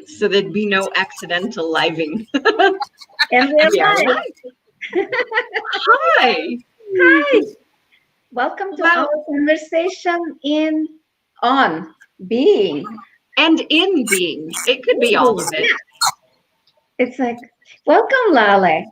so there'd be no accidental living. And we're Yeah, live. right. Hi. Hi. Welcome to Wow. our conversation on being. And in being. It could be all of it. It's like, welcome, Laleh.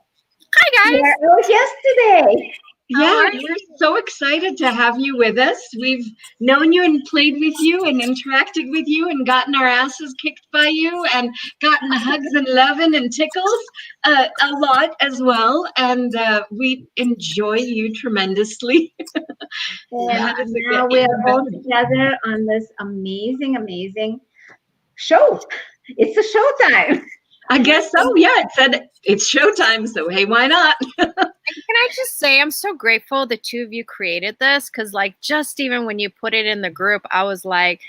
Hi, guys. You're our guest today. Yeah, we're so excited to have you with us. We've known you and played with you and interacted with you and gotten our asses kicked by you and gotten hugs and loving and tickles a lot as well. And we enjoy you tremendously. And now we are all together on this amazing show. It's a showtime. I guess so. Yeah, it said it's showtime. So, hey, why not? Can I just say, I'm so grateful the two of you created this, because like just even when you put it in the group, I was like,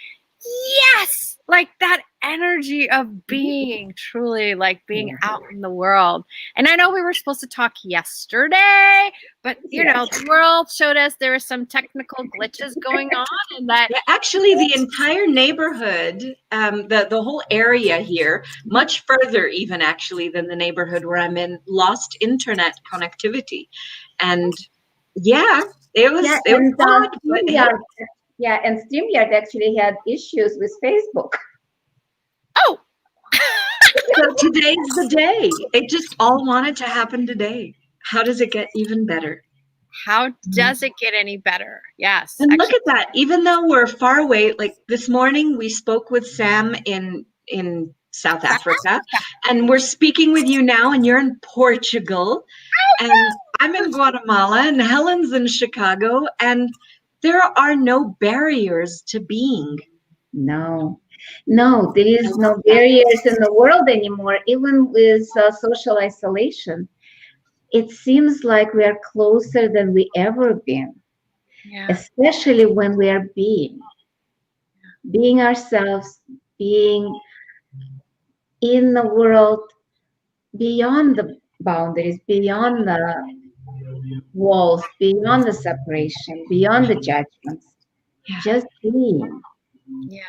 yes, like that energy of being truly like being out in the world. And I know we were supposed to talk yesterday, but you know, the world showed us there were some technical glitches going on, and that actually the entire neighborhood, the whole area here, much further even actually than the neighborhood where I'm in, lost internet connectivity. And yeah, it was odd, but and StreamYard actually had issues with Facebook. Oh, so today's the day. It just all wanted to happen today. How does it get even better? How does it get any better? Yes. And look at that. Even though we're far away, like this morning we spoke with Sam in South Africa, and we're speaking with you now, and you're in Portugal, and I'm in Guatemala, and Helen's in Chicago, and there are no barriers to being. No, there is no barriers in the world anymore, even with social isolation. It seems like we are closer than we ever been, especially when we are being ourselves, being in the world beyond the boundaries, beyond the walls, beyond the separation, beyond the judgments, just being. Yeah.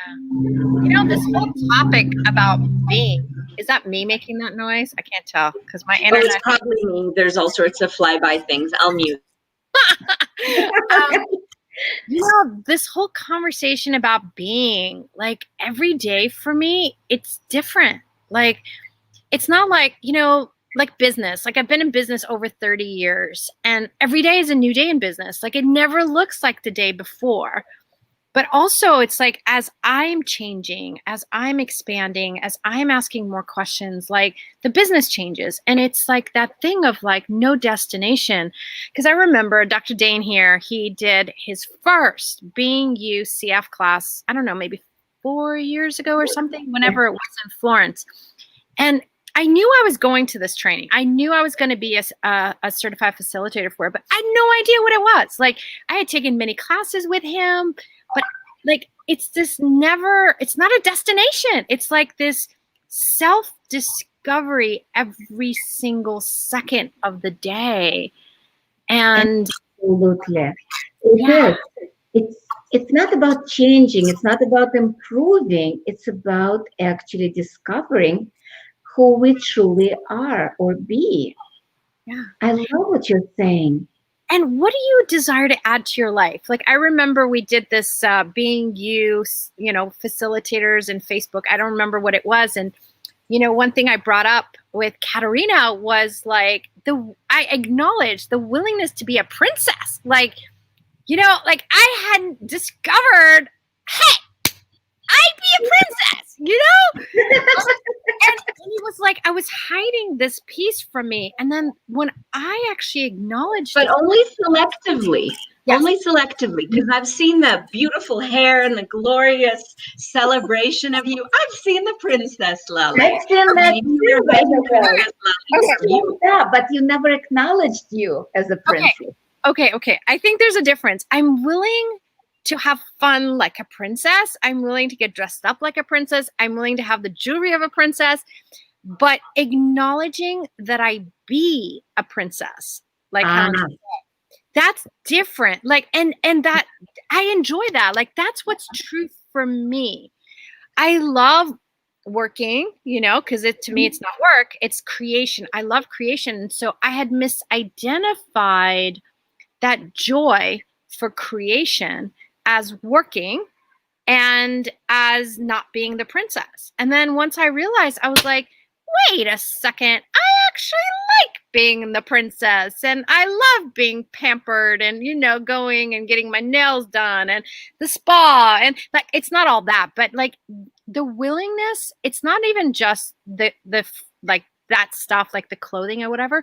You know, this whole topic about being, is that me making that noise? I can't tell because my internet. It's probably me. There's all sorts of flyby things. I'll mute. You know, this whole conversation about being, like every day for me, it's different. Like, it's not like, you know, like business. Like I've been in business over 30 years and every day is a new day in business. Like it never looks like the day before. But also it's like, as I'm changing, as I'm expanding, as I'm asking more questions, like the business changes. And it's like that thing of like no destination. Because I remember Dr. Dane here, he did his first Being You CF class, I don't know, maybe 4 years ago or something, whenever it was in Florence. And I knew I was going to this training. I knew I was going to be a certified facilitator for it, but I had no idea what it was. Like I had taken many classes with him, but like it's not a destination. It's like this self-discovery every single second of the day. And absolutely. It is. It's not about changing. It's not about improving. It's about actually discovering who we truly are or be. Yeah. I love what you're saying. And what do you desire to add to your life? Like, I remember we did this Being You, you know, facilitators in Facebook. I don't remember what it was. And, you know, one thing I brought up with Katerina was like, I acknowledged the willingness to be a princess. Like, you know, like I hadn't discovered, hey, I'd be a princess, you know? and it was like I was hiding this piece from me. And then when I actually acknowledged but only selectively. Yes. Only selectively, because I've seen the beautiful hair and the glorious celebration of you. I've seen the princess, Laleh. I've seen that too, but you never acknowledged you as a princess. Okay. I think there's a difference. I'm willing to have fun like a princess. I'm willing to get dressed up like a princess. I'm willing to have the jewelry of a princess, but acknowledging that I be a princess, like that's different. Like, and that I enjoy that. Like, that's what's truth for me. I love working, you know, because to me, it's not work, it's creation. I love creation. And so I had misidentified that joy for creation as working and as not being the princess. And then once I realized, I was like, wait a second, I actually like being the princess and I love being pampered and, you know, going and getting my nails done and the spa. And like, it's not all that, but like the willingness, it's not even just the like that stuff, like the clothing or whatever,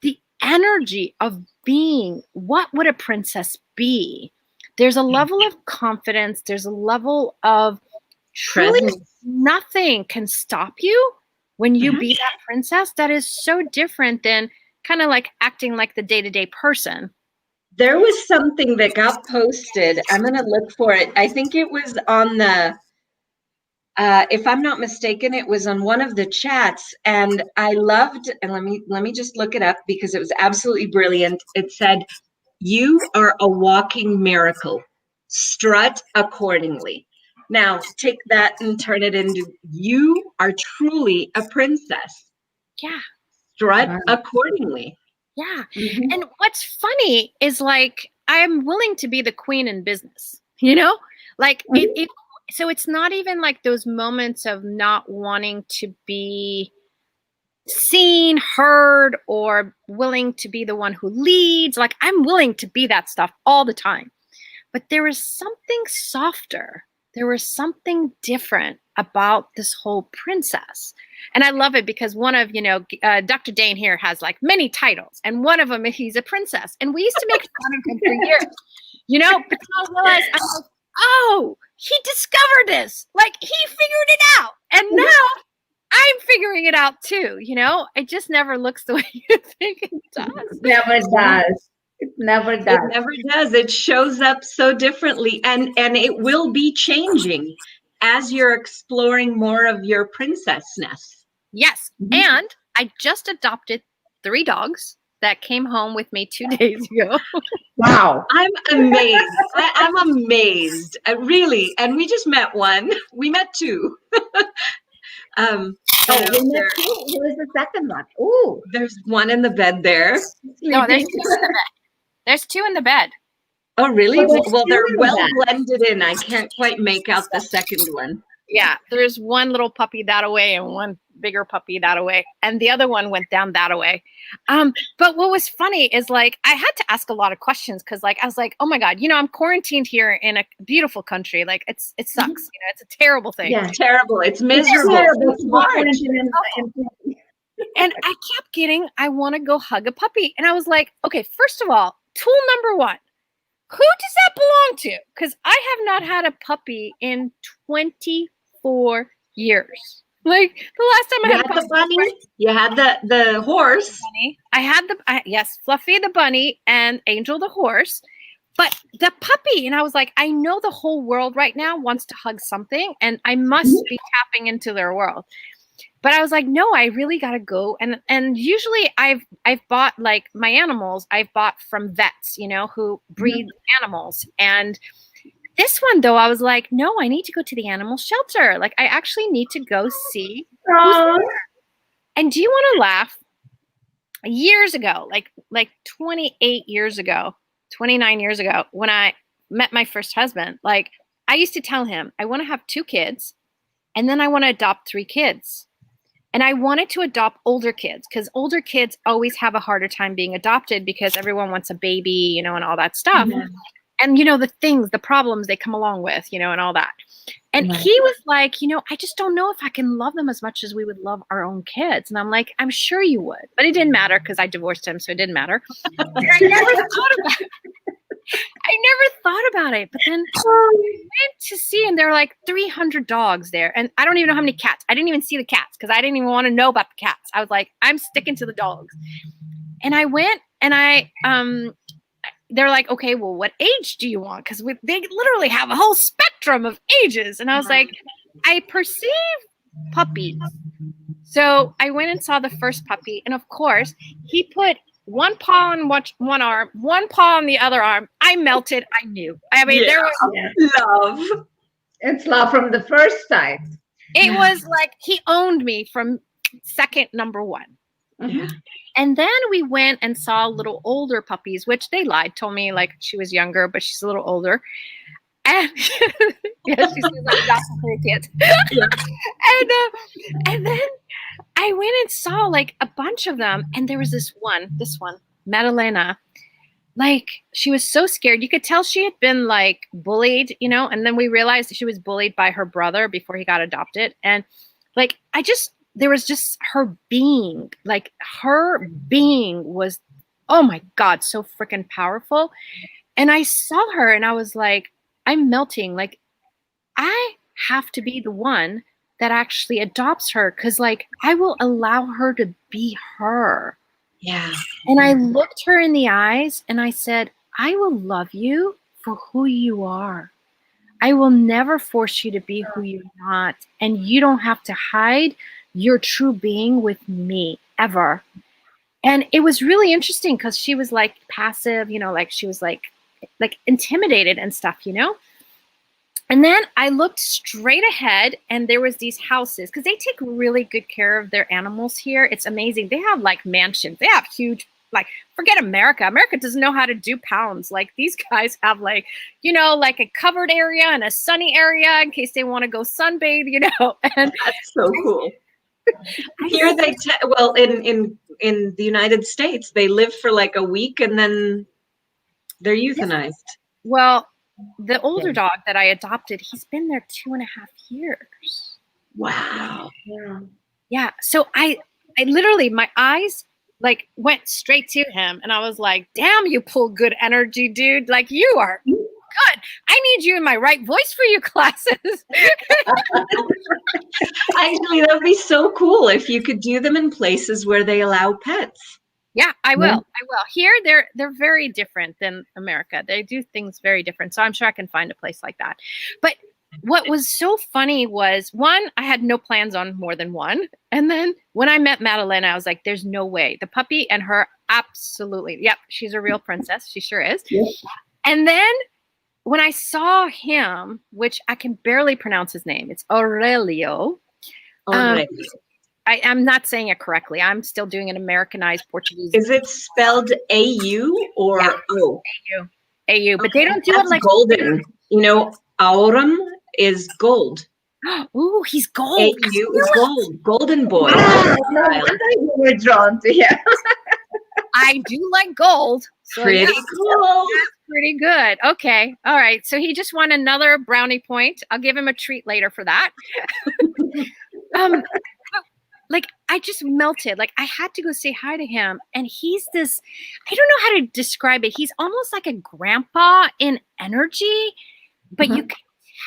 the energy of being, what would a princess be? There's a level of confidence. There's a level of truly nothing can stop you when you be that princess. That is so different than kind of like acting like the day-to-day person. There was something that got posted. I'm going to look for it. I think it was on the, if I'm not mistaken, it was on one of the chats, and I loved, and let me just look it up because it was absolutely brilliant. It said, "You are a walking miracle. Strut accordingly." Now, take that and turn it into, you are truly a princess. Yeah. Strut accordingly. Yeah. And what's funny is like, I am willing to be the queen in business, you know, like so it's not even like those moments of not wanting to be seen, heard, or willing to be the one who leads. Like I'm willing to be that stuff all the time. But there is something softer. There was something different about this whole princess. And I love it because one of, you know, Dr. Dane here has like many titles. And one of them, he's a princess. And we used to make fun of him for years, you know, but I realized, I'm like, oh, he discovered this. Like he figured it out. And now I'm figuring it out too, you know. It just never looks the way you think it does. Never does. It never does. It never does. It shows up so differently, and it will be changing as you're exploring more of your princessness. Yes. And I just adopted 3 dogs that came home with me 2 days ago. Wow. I'm amazed. I'm amazed. Really. And we just met one. We met 2. Who is the second one? Ooh. There's one in the bed there. No, there's 2 in the bed. There's 2 in the bed. Oh, really? So Well, they're well that. blended in. I can't quite make out the second one. Yeah, there's one little puppy that away and one bigger puppy that away. And the other one went down that away. But what was funny is like, I had to ask a lot of questions because like, I was like, oh my God, you know, I'm quarantined here in a beaukeautal country. Like it sucks, you know, it's a terrible thing. Yeah. It's terrible. It's miserable. And I kept getting, I want to go hug a puppy. And I was like, okay, first of all, tool number 1, who does that belong to? Because I have not had a puppy in 24 years. Like the last time I had a puppy, the bunny. You had the horse. I had yes, Fluffy the bunny and Angel the horse. But the puppy, and I was like, I know the whole world right now wants to hug something, and I must be tapping into their world. But I was like, no, I really got to go. And usually I've bought like my animals, I've bought from vets, you know, who breed animals. And this one, though, I was like, no, I need to go to the animal shelter. Like, I actually need to go see who's there. And do you want to laugh? Years ago, like 28 years ago, 29 years ago, when I met my first husband, like I used to tell him, I want to have 2 kids and then I want to adopt 3 kids. And I wanted to adopt older kids because older kids always have a harder time being adopted because everyone wants a baby, you know, and all that stuff. And, you know, the problems they come along with, you know, and all that. And he was like, you know, I just don't know if I can love them as much as we would love our own kids. And I'm like, I'm sure you would. But it didn't matter because I divorced him, so it didn't matter. I never thought about it. But then I went to see, and there were like 300 dogs there. And I don't even know how many cats. I didn't even see the cats because I didn't even want to know about the cats. I was like, I'm sticking to the dogs. And I went and they're like, okay, well, what age do you want? Because they literally have a whole spectrum of ages. And I was like, I perceive puppies. So I went and saw the first puppy. And of course, he put one paw on one arm, one paw on the other arm. I melted. I knew. I mean, there was love. It's love from the first sight. It was like he owned me from second number one. Yeah. And then we went and saw little older puppies, which they lied, told me like she was younger, but she's a little older. And yeah, she says like that's for kids. And then I went and saw like a bunch of them, and there was this one, Madalena. Like she was so scared. You could tell she had been like bullied, you know, and then we realized she was bullied by her brother before he got adopted. And like there was just her being was, oh my God, so freaking powerful. And I saw her and I was like, I'm melting. Like I have to be the one that actually adopts her, because like I will allow her to be her. Yeah. And I looked her in the eyes and I said, I will love you for who you are. I will never force you to be who you're not. And you don't have to hide your true being with me ever. And it was really interesting because she was like passive, you know, like she was like intimidated and stuff, you know. And then I looked straight ahead and there was these houses, because they take really good care of their animals here. It's amazing. They have like mansions. They have huge, like, forget America. America doesn't know how to do pounds. Like these guys have like, you know, like a covered area and a sunny area in case they want to go sunbathe, you know. And that's so cool. Here they, well, in the United States, they live for like a week and then they're euthanized. Well, the older dog that I adopted, he's been there 2.5 years. Wow. Yeah. So I literally, my eyes like went straight to him and I was like, damn, you pull good energy, dude. Like you are good. I need you in my right voice for your classes. Actually, that would be so cool if you could do them in places where they allow pets. Yeah, I will. I will. Here, they're very different than America. They do things very different. So I'm sure I can find a place like that. But what was so funny was, one, I had no plans on more than one. And then when I met Madalena, I was like, there's no way. The puppy and her, absolutely. Yep, she's a real princess. She sure is. Yeah. And then when I saw him, which I can barely pronounce his name, it's Aurelio. I'm not saying it correctly. I'm still doing an Americanized Portuguese. Is it spelled A-U or O? A-U. A-U. But they don't do it like golden. You know, aurum is gold. Ooh, he's gold. A-U is gold. Golden boy. You were drawn to him. I do like gold. So pretty cool. That's pretty good. Okay. All right. So he just won another brownie point. I'll give him a treat later for that. Like I just melted. Like I had to go say hi to him. And he's this, I don't know how to describe it. He's almost like a grandpa in energy, but you can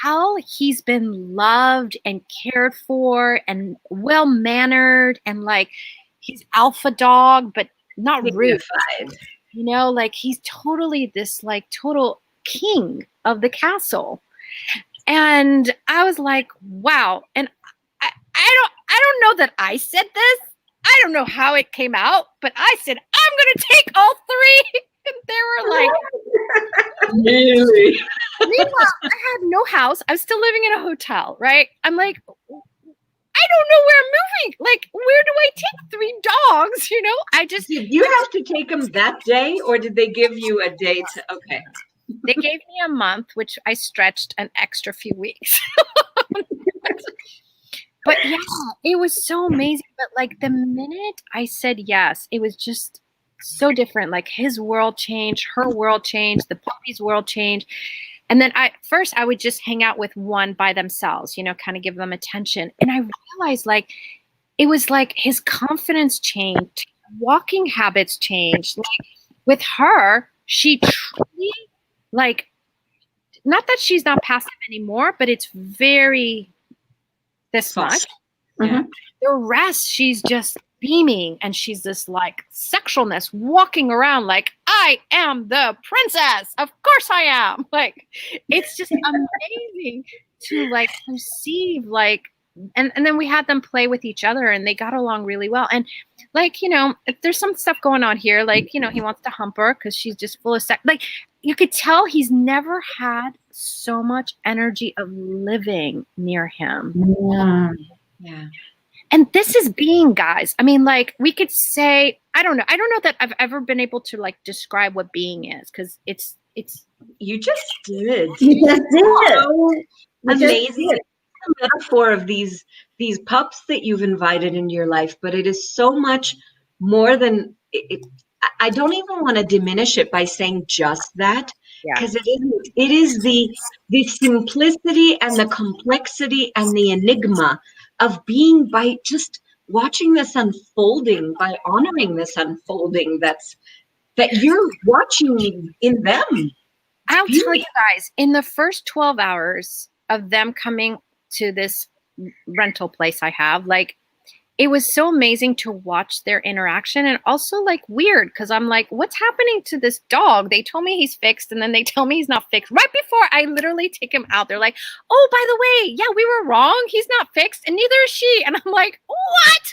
tell he's been loved and cared for and well-mannered, and like he's alpha dog, but not rude. You know, like he's totally this like total king of the castle. And I was like, wow. And I don't know that I said this. I don't know how it came out, but I said, I'm going to take all three. And they were like, really? Meanwhile, I had no house. I was still living in a hotel, right? I'm like, I don't know where I'm moving. Like, where do I take 3 dogs? You know, I just. Did you have to take them that day, or did they give you a day to, okay. They gave me a month, which I stretched an extra few weeks. But yeah, it was so amazing. But like the minute I said yes, it was just so different. Like his world changed, her world changed, the puppy's world changed. And then I would just hang out with one by themselves, you know, kind of give them attention. And I realized like, it was like his confidence changed, walking habits changed. Like with her, she truly like, not that she's not passive anymore, but it's very this much. The rest, she's just beaming, and she's this like sexualness walking around like, I am the princess. Of course I am. Like, it's just amazing to like perceive like, and then we had them play with each other and they got along really well. And like, you know, if there's some stuff going on here, like, you know, he wants to hump her because she's just full of sex. Like you could tell he's never had so much energy of living near him. Yeah. And this is being, guys. I mean, like, we could say, I don't know that I've ever been able to like describe what being is, because it's You just did. You just did it. So You just amazing. did. It's a metaphor of these pups that you've invited into your life, but it is so much more than it. I don't even want to diminish it by saying just that, because it isn't. It is the simplicity and the complexity and the enigma of being, by just watching this unfolding, by honoring this unfolding that you're watching in them. I'll tell you guys, in the first 12 hours of them coming to this rental place I have, like, it was so amazing to watch their interaction, and also like weird, because I'm like, what's happening to this dog? They told me he's fixed, and then they tell me he's not fixed. Right before I literally take him out, they're like, oh, by the way, yeah, we were wrong. He's not fixed, and neither is she. And I'm like, what?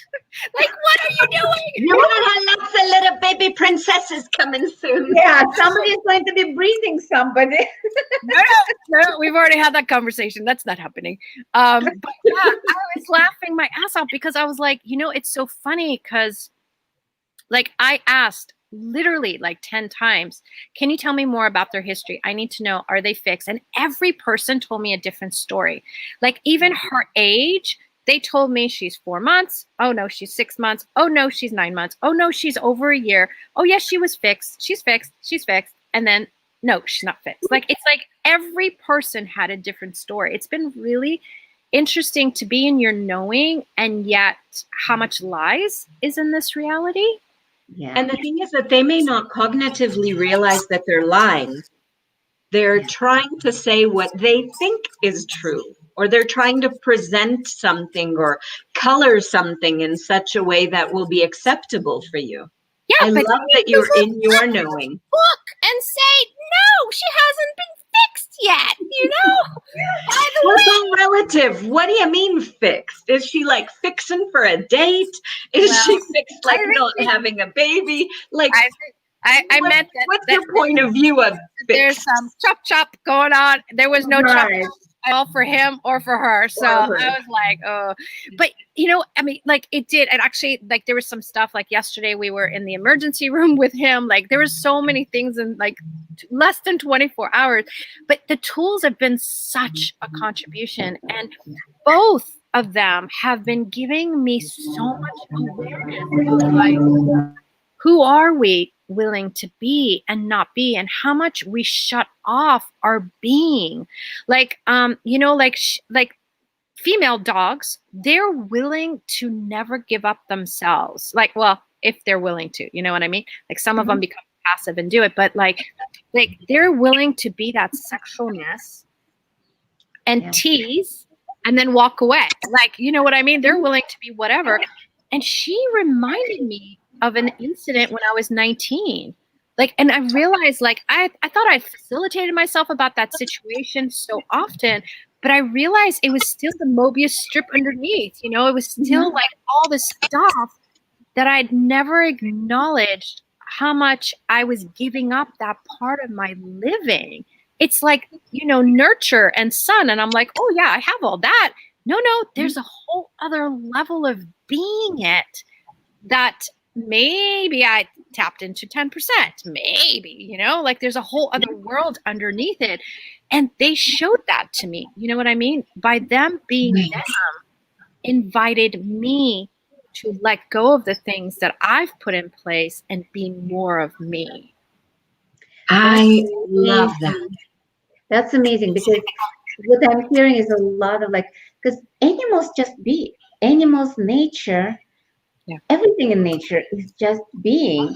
Like, what are you doing? You want to have lots of little baby princesses coming soon. Yeah, somebody's going to be breathing somebody. No, we've already had that conversation. That's not happening. But yeah, I was laughing my ass off, because I was like, you know, it's so funny, because like I asked literally like 10 times, can you tell me more about their history? I need to know, are they fixed? And every person told me a different story. Like, even her age, they told me she's 4 months. Oh no, she's 6 months. Oh no, she's 9 months. Oh no, she's over a year. Oh yes, she was fixed. She's fixed. She's fixed. And then no, she's not fixed. Like, it's like every person had a different story. It's been really interesting to be in your knowing, and yet how much lies is in this reality. Yeah. And the thing is that they may not cognitively realize that they're lying. They're trying to say what they think is true, or they're trying to present something or color something in such a way that will be acceptable for you. Yeah, I but love that you're in your knowing. Look and say, no, she hasn't been fixed yet, you know? By the way, What's all relative? What do you mean fixed? Is she like fixing for a date? Is she fixed like not having a baby? Like, I meant that. What's your point of view of There's fixed? some chop going on. There was no chop at all for him or for her. So I was like, oh, but you know, I mean, like, it did. And actually, like, there was some stuff, like yesterday we were in the emergency room with him. Like, there was so many things in like less than 24 hours, but the tools have been such a contribution, and both of them have been giving me so much awareness of, like, who are we willing to be and not be, and how much we shut off our being. Like, you know, like female dogs, they're willing to never give up themselves. Like, well, if they're willing to, you know what I mean? Like, some of them become passive and do it, but like they're willing to be that sexualness and tease and then walk away. Like, you know what I mean? They're willing to be whatever. And she reminded me of an incident when I was 19. Like, and I realized, like, I thought I facilitated myself about that situation so often, but I realized it was still the Mobius strip underneath, you know, it was still like all this stuff that I'd never acknowledged how much I was giving up that part of my living. It's like, you know, nurture and sun. And I'm like, oh yeah, I have all that. No, there's a whole other level of being it that maybe I tapped into 10%, maybe, you know, like there's a whole other world underneath it. And they showed that to me, you know what I mean? By them being them, invited me to let go of the things that I've put in place and be more of me. I love that. That's amazing, because what I'm hearing is a lot of, like, because animals just be. Animals, nature, everything in nature is just being.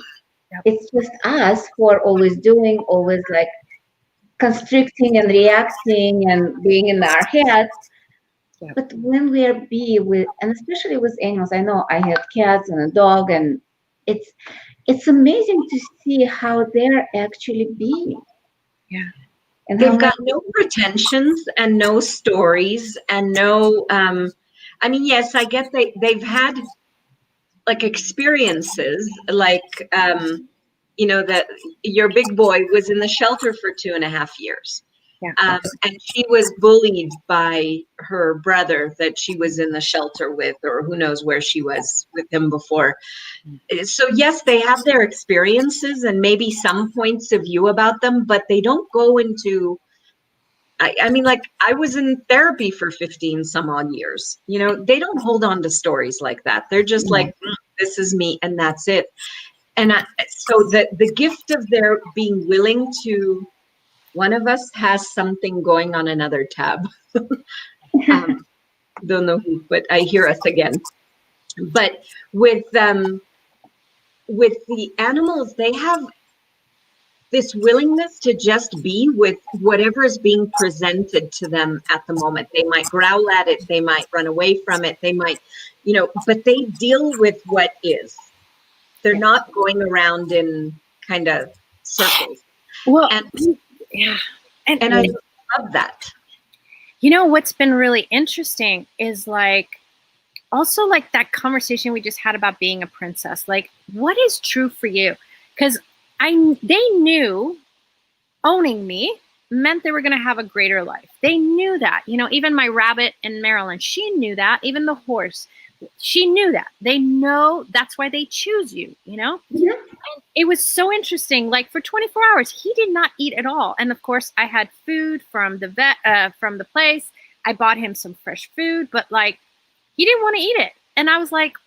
It's just us who are always doing, always like constricting and reacting and being in our heads. But when we are with, and especially with animals, I know I have cats and a dog, and it's amazing to see how they're actually being. Yeah. And they've got no pretensions and no stories and no, I mean, yes, I get they've had like experiences, like, you know, that your big boy was in the shelter for 2.5 years. And she was bullied by her brother that she was in the shelter with, or who knows where she was with him before. So yes, they have their experiences and maybe some points of view about them, but they don't go into, I mean, like I was in therapy for 15 some odd years, you know, they don't hold on to stories like that. They're just like, this is me and that's it. And so the gift of their being willing to, one of us has something going on another tab. Don't know who, but I hear us again. But with the animals, they have this willingness to just be with whatever is being presented to them at the moment. They might growl at it, they might run away from it, they might, you know, but they deal with what is. They're not going around in kind of circles. Well, and yeah. And I love that. You know, what's been really interesting is like, also like that conversation we just had about being a princess. Like, what is true for you? Because they knew owning me meant they were going to have a greater life. They knew that. You know, even my rabbit in Maryland, she knew that. Even the horse, she knew that. They know that's why they choose you, you know? Yeah. And it was so interesting. Like for 24 hours, he did not eat at all. And of course, I had food from the from the place. I bought him some fresh food, but like, he didn't want to eat it. And I was like,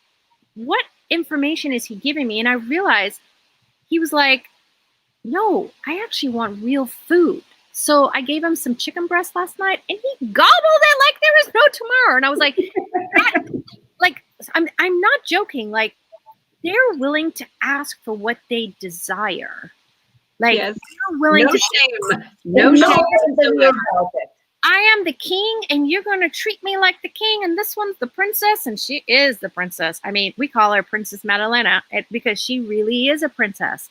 what information is he giving me? And I realized he was like, no, I actually want real food. So I gave him some chicken breast last night and he gobbled it like there was no tomorrow. And I was like, I'm not joking. Like, they're willing to ask for what they desire. Like, Yes. they're willing No to shame. No shame whatsoever. I am the king and you're going to treat me like the king. And this one's the princess and she is the princess. I mean, we call her Princess Madalena because she really is a princess.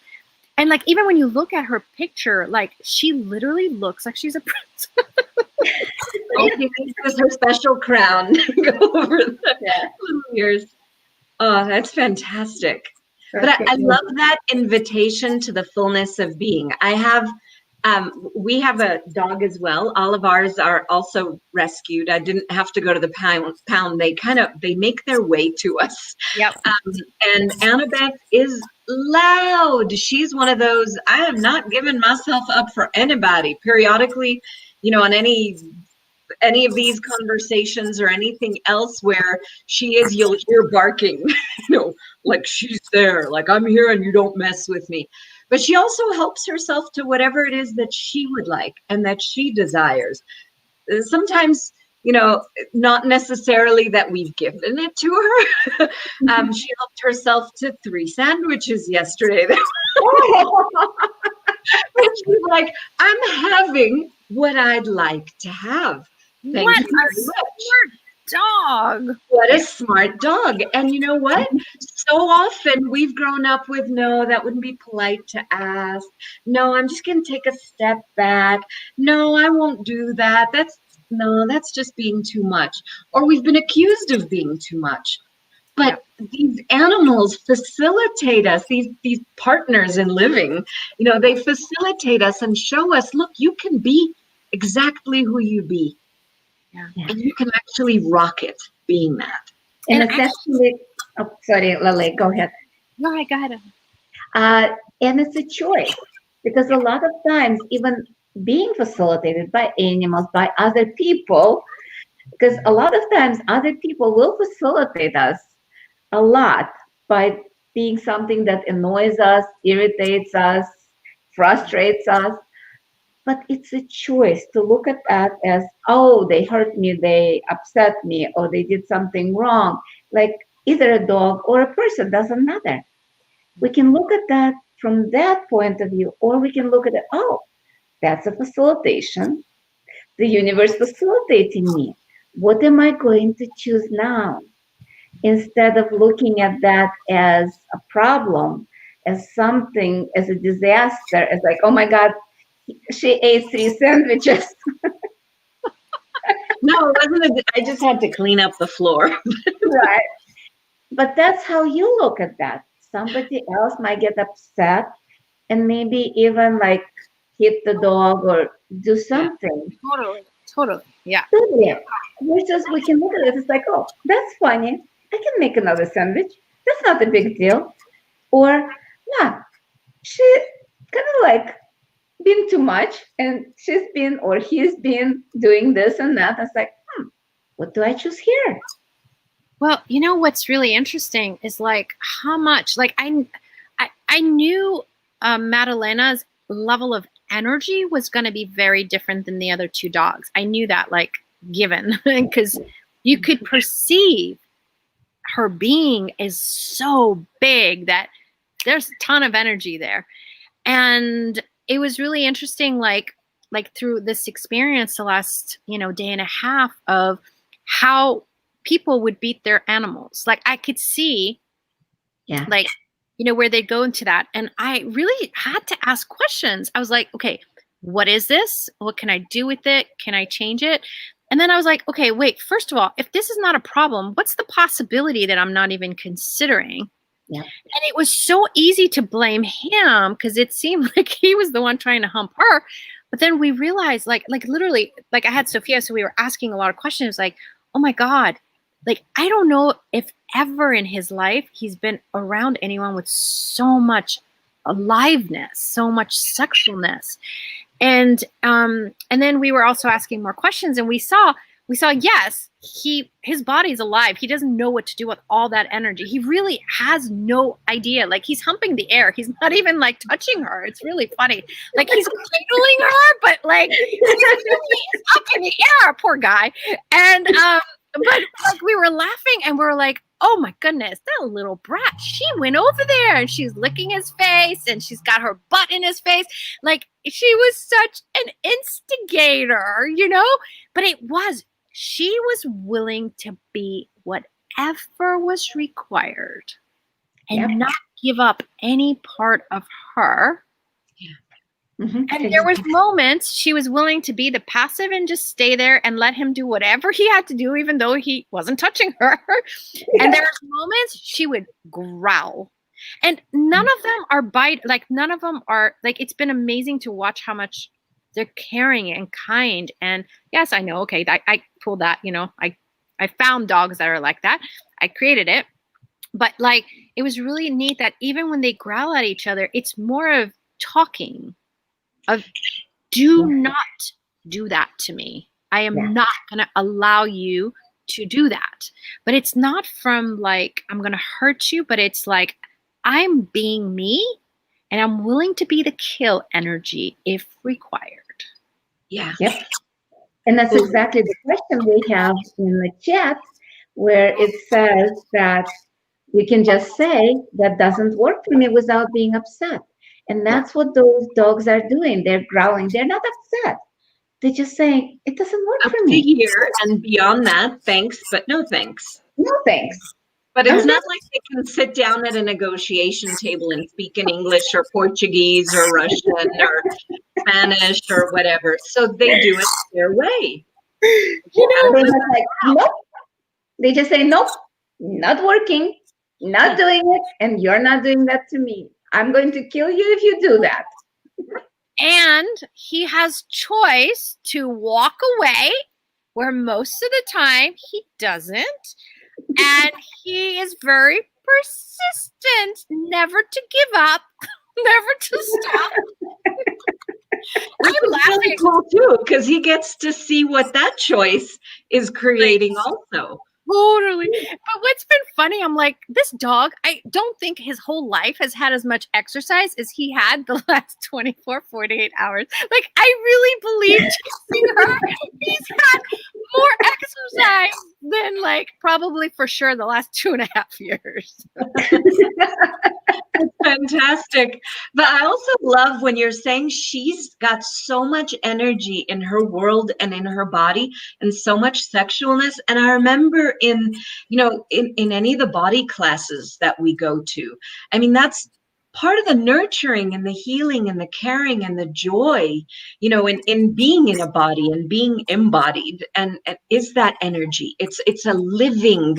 And like, even when you look at her picture, like she literally looks like she's a princess. Okay, this is her special crown. Go over the years. Oh, that's fantastic. But I love that invitation to the fullness of being. I have, we have a dog as well. All of ours are also rescued. I didn't have to go to the pound. They make their way to us. Yep. And Annabeth is loud. She's one of those, I am not giving myself up for anybody. Periodically, you know, on any of these conversations or anything else where she is, you'll hear barking, you know, like she's there, like I'm here and you don't mess with me. But she also helps herself to whatever it is that she would like and that she desires. Sometimes, you know, not necessarily that we've given it to her. She helped herself to 3 sandwiches yesterday. She's like, I'm having what I'd like to have. Thank What you a very much. smart dog. What a smart dog. And you know what? So often we've grown up with, no, that wouldn't be polite to ask. No, I'm just going to take a step back. No, I won't do that. That's just being too much. Or we've been accused of being too much. But these animals facilitate us, these partners in living, you know, they facilitate us and show us, look, you can be exactly who you be. Yeah. And you can actually rock it being that. And it's actually, oh, sorry, Laleh, go ahead. Go ahead. And it's a choice because a lot of times, even being facilitated by animals, by other people, because a lot of times other people will facilitate us a lot by being something that annoys us, irritates us, frustrates us. But it's a choice to look at that as, oh, they hurt me, they upset me, or they did something wrong. Like either a dog or a person, doesn't matter. We can look at that from that point of view, or we can look at it, oh, that's a facilitation. The universe facilitating me. What am I going to choose now? Instead of looking at that as a problem, as something, as a disaster, as like, oh my God, she ate 3 sandwiches. No, it wasn't. I just had to clean up the floor. Right. But that's how you look at that. Somebody else might get upset and maybe even like hit the dog or do something. Totally. Yeah. Totally. Versus we can look at it, it's like, oh, that's funny. I can make another sandwich. That's not a big deal. Or, yeah, she kind of like been too much and she's been or he's been doing this and that. It's like, what do I choose here? Well, you know what's really interesting is like how much like I knew Madalena's level of energy was going to be very different than the other two dogs. I knew that like given because you could perceive her being is so big that there's a ton of energy there. And it was really interesting, like through this experience the last, day and a half of how people would beat their animals. Like I could see, like, where they go into that. And I really had to ask questions. I was like, okay, what is this? What can I do with it? Can I change it? And then I was like, okay, wait, first of all, if this is not a problem, what's the possibility that I'm not even considering? Yeah. And it was so easy to blame him because it seemed like he was the one trying to hump her. But then we realized, like literally, like I had Sophia, so we were asking a lot of questions like, oh my God, like, I don't know if ever in his life he's been around anyone with so much aliveness, so much sexualness. And then we were also asking more questions and we saw, yes, his body's alive. He doesn't know what to do with all that energy. He really has no idea. Like he's humping the air. He's not even like touching her. It's really funny. Like he's cradling her, but like he's up in the air, poor guy. And but like we were laughing and we were like, oh my goodness, that little brat. She went over there and she's licking his face and she's got her butt in his face. Like she was such an instigator, but she was willing to be whatever was required and not give up any part of her. Yeah. Mm-hmm. And there was moments she was willing to be the passive and just stay there and let him do whatever he had to do, even though he wasn't touching her. Yeah. And there was moments she would growl. And none of them are none of them are like, it's been amazing to watch how much they're caring and kind. And yes, I know. Okay. I pulled that, I found dogs that are like that. I created it, but like, it was really neat that even when they growl at each other, it's more of talking of do not do that to me. I am not going to allow you to do that. But it's not from like, I'm going to hurt you, but it's like, I'm being me and I'm willing to be the kill energy if required. Yeah. Yep. And that's exactly the question we have in the chat where it says that we can just say that doesn't work for me without being upset. And that's what those dogs are doing. They're growling. They're not upset. They're just saying, it doesn't work for me. Here and beyond that, thanks, but no thanks. No thanks. But it's not like they can sit down at a negotiation table and speak in English or Portuguese or Russian or Spanish or whatever. So they do it their way. They're just like, nope. They just say, nope, not working, not doing it, and you're not doing that to me. I'm going to kill you if you do that. And he has choice to walk away where most of the time he doesn't. And he is very persistent, never to give up, never to stop. I'm laughing cool too, because he gets to see what that choice is creating also. Totally. But what's been funny, I'm like, this dog, I don't think his whole life has had as much exercise as he had the last 24, 48 hours. Like, I really believe chasing her, he's had more exercise than like probably for sure the last 2.5 years. Fantastic. But I also love when you're saying she's got so much energy in her world and in her body and so much sexualness. And I remember in any of the body classes that we go to, I mean, that's part of the nurturing and the healing and the caring and the joy, in being in a body and being embodied. And is that energy? It's a living,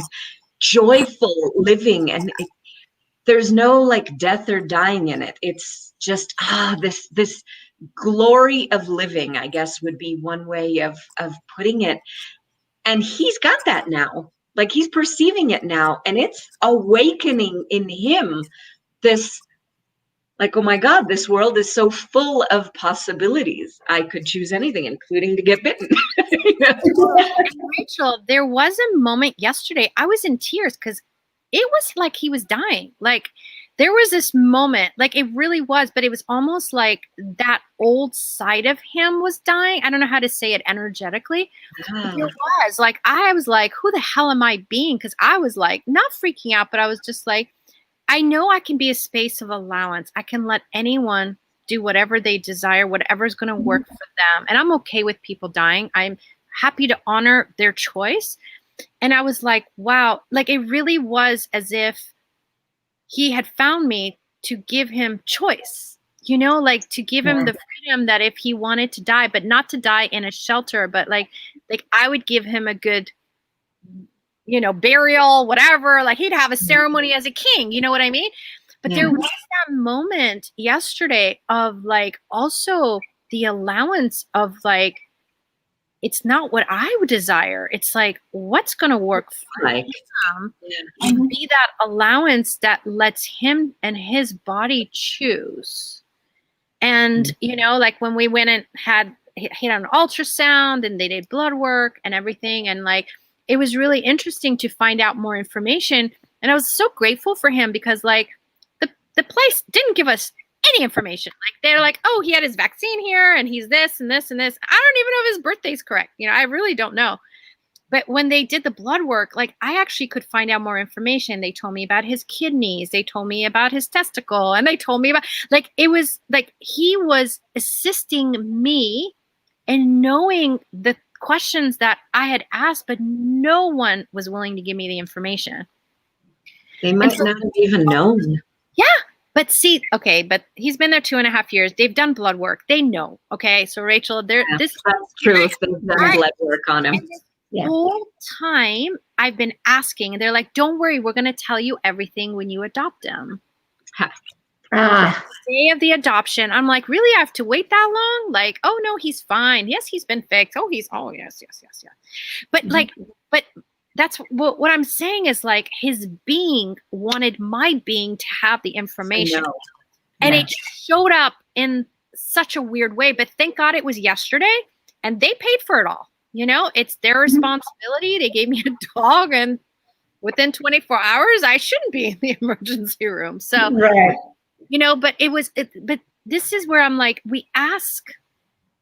joyful living. And there's no like death or dying in it. It's just, this glory of living, I guess would be one way of putting it. And he's got that now. Like, he's perceiving it now, and it's awakening in him this, like, oh my God, this world is so full of possibilities. I could choose anything, including to get bitten. You know? And Rachel, there was a moment yesterday, I was in tears because it was like he was dying. Like, there was this moment, like it really was, but it was almost like that old side of him was dying. I don't know how to say it energetically. It was like, I was like, who the hell am I being? Because I was like, not freaking out, but I was just like, I know I can be a space of allowance. I can let anyone do whatever they desire, whatever's going to work for them. And I'm okay with people dying. I'm happy to honor their choice. And I was like, wow, like it really was as if he had found me to give him choice, you know, like to give him the freedom that if he wanted to die, but not to die in a shelter, but like I would give him a good, you know, burial, whatever, like he'd have a ceremony as a king, you know what I mean? But there was that moment yesterday of like also the allowance of like, it's not what I would desire. It's like, what's going to work for him, and be that allowance that lets him and his body choose. And, you know, like when we went and had an ultrasound and they did blood work and everything. And like, it was really interesting to find out more information. And I was so grateful for him because like the place didn't give us any information. Like they're like, oh, he had his vaccine here and he's this and this and this. I don't even know if his birthday's correct. You know, I really don't know. But when they did the blood work, like I actually could find out more information. They told me about his kidneys. They told me about his testicle. And they told me about, like, it was like he was assisting me in knowing the questions that I had asked, but no one was willing to give me the information. They might not have even known. Yeah. But see, okay, but he's been there 2.5 years. They've done blood work. They know. Okay. So Rachel, that's true. If they've done blood work on him. The whole time I've been asking, and they're like, don't worry, we're going to tell you everything when you adopt him. The day of the adoption, I'm like, really? I have to wait that long? Like, oh no, he's fine. Yes, he's been fixed. Oh, yes. But like, but that's what I'm saying is like his being wanted my being to have the information. And it showed up in such a weird way. But thank God it was yesterday and they paid for it all. You know, it's their responsibility. They gave me a dog and within 24 hours, I shouldn't be in the emergency room. So, you know, but but this is where I'm like, we ask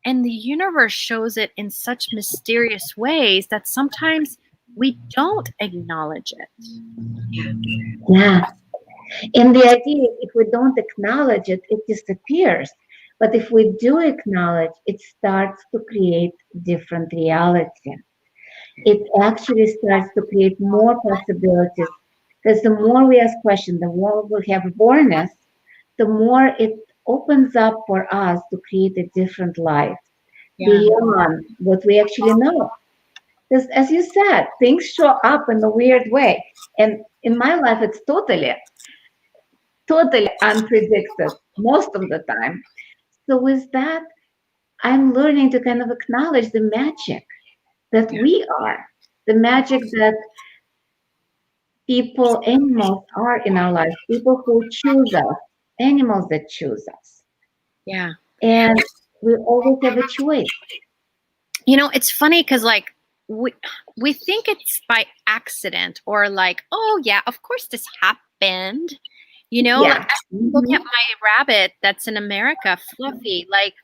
and the universe shows it in such mysterious ways that sometimes we don't acknowledge it. Yeah. And the idea is if we don't acknowledge it, it disappears. But if we do acknowledge, it starts to create different reality. It actually starts to create more possibilities. Because the more we ask questions, the more we have awareness, the more it opens up for us to create a different life beyond what we actually know. Because as you said, things show up in a weird way. And in my life, it's totally unpredicted most of the time. So with that, I'm learning to kind of acknowledge the magic that we are, the magic that people, animals are in our lives, people who choose us, animals that choose us. Yeah. And we always have a choice. You know, it's funny because like we think it's by accident or like, oh yeah, of course this happened. You know, like, I look at my rabbit that's in America, Fluffy. Like,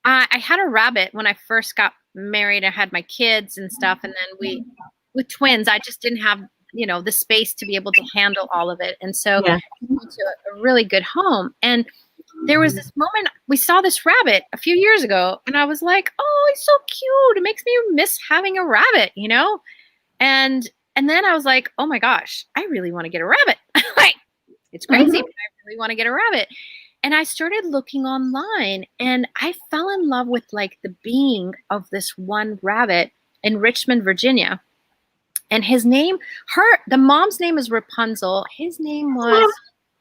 I had a rabbit when I first got married. I had my kids and stuff. And then with twins, I just didn't have, you know, the space to be able to handle all of it. And so we went to a really good home. And there was this moment, we saw this rabbit a few years ago. And I was like, oh, he's so cute. It makes me miss having a rabbit, you know? And then I was like, oh my gosh, I really want to get a rabbit. Like, it's crazy, but I really want to get a rabbit. And I started looking online and I fell in love with like the being of this one rabbit in Richmond, Virginia. And his name, the mom's name is Rapunzel. His name was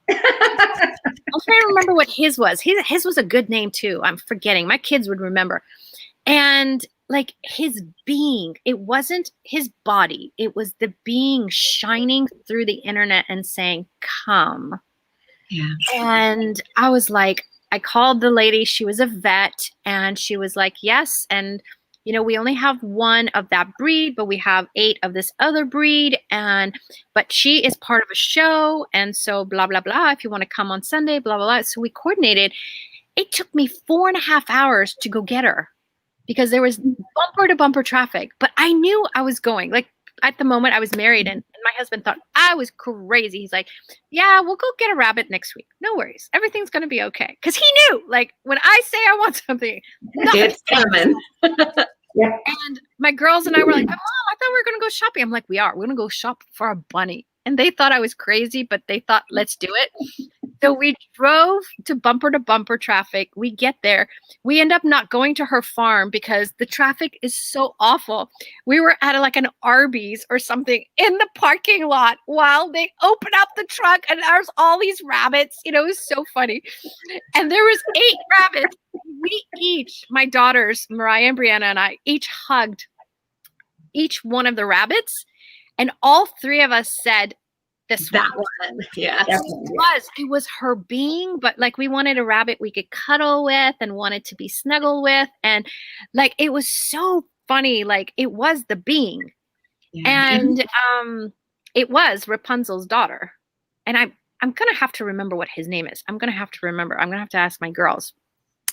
I'm trying to remember what his was. His was a good name too. I'm forgetting. My kids would remember. And like his being, it wasn't his body. It was the being shining through the internet and saying, come. Yeah. And I was like, I called the lady. She was a vet. And she was like, yes. And, you know, we only have one of that breed, but we have 8 of this other breed. But she is part of a show. And so blah, blah, blah. If you want to come on Sunday, blah, blah, blah. So we coordinated. It took me 4.5 hours to go get her because there was bumper to bumper traffic. But I knew I was going. Like at the moment I was married and my husband thought I was crazy. He's like, yeah, we'll go get a rabbit next week. No worries. Everything's going to be okay. Because he knew, like, when I say I want something, it's coming. And my girls and I were like, Mom, I thought we were going to go shopping. I'm like, we are. We're going to go shop for a bunny. And they thought I was crazy, but they thought, let's do it. So we drove to bumper traffic. We get there. We end up not going to her farm because the traffic is so awful. We were at like an Arby's or something in the parking lot while they open up the truck and there's all these rabbits. You know, it was so funny. And there was 8 rabbits. We each, my daughters, Mariah and Brianna and I, each hugged each one of the rabbits. And all 3 of us said, that one. Yeah. It was her being, but like we wanted a rabbit we could cuddle with and wanted to be snuggled with. And like, it was so funny. Like it was the being. Yeah. And it was Rapunzel's daughter. And I'm going to have to remember what his name is. I'm going to have to ask my girls.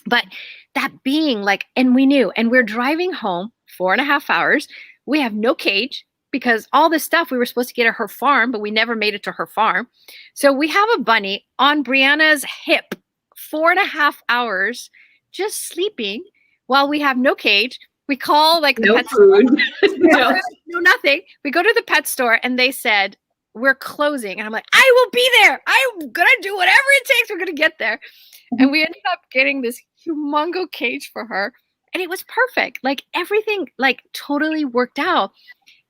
But that being like, and we knew, and we're driving home 4.5 hours. We have no cage. Because all this stuff we were supposed to get at her farm, but we never made it to her farm. So we have a bunny on Brianna's hip, 4.5 hours, just sleeping while we have no cage. We call like the pet food. No, nothing. We go to the pet store and they said, we're closing. And I'm like, I will be there. I'm going to do whatever it takes. We're going to get there. And we ended up getting this humongous cage for her. And it was perfect. Like everything like totally worked out.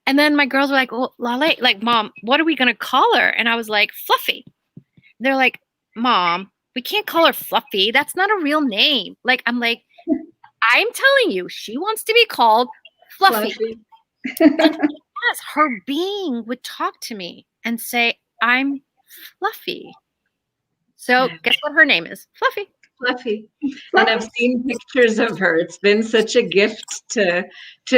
And then my girls were like, well, Laleh, like, Mom, what are we going to call her? And I was like, Fluffy. They're like, Mom, we can't call her Fluffy. That's not a real name. Like, I'm like, I'm telling you, she wants to be called Fluffy. And yes, her being would talk to me and say, I'm Fluffy. So guess what her name is? Fluffy. Fluffy. And I've seen pictures of her. It's been such a gift to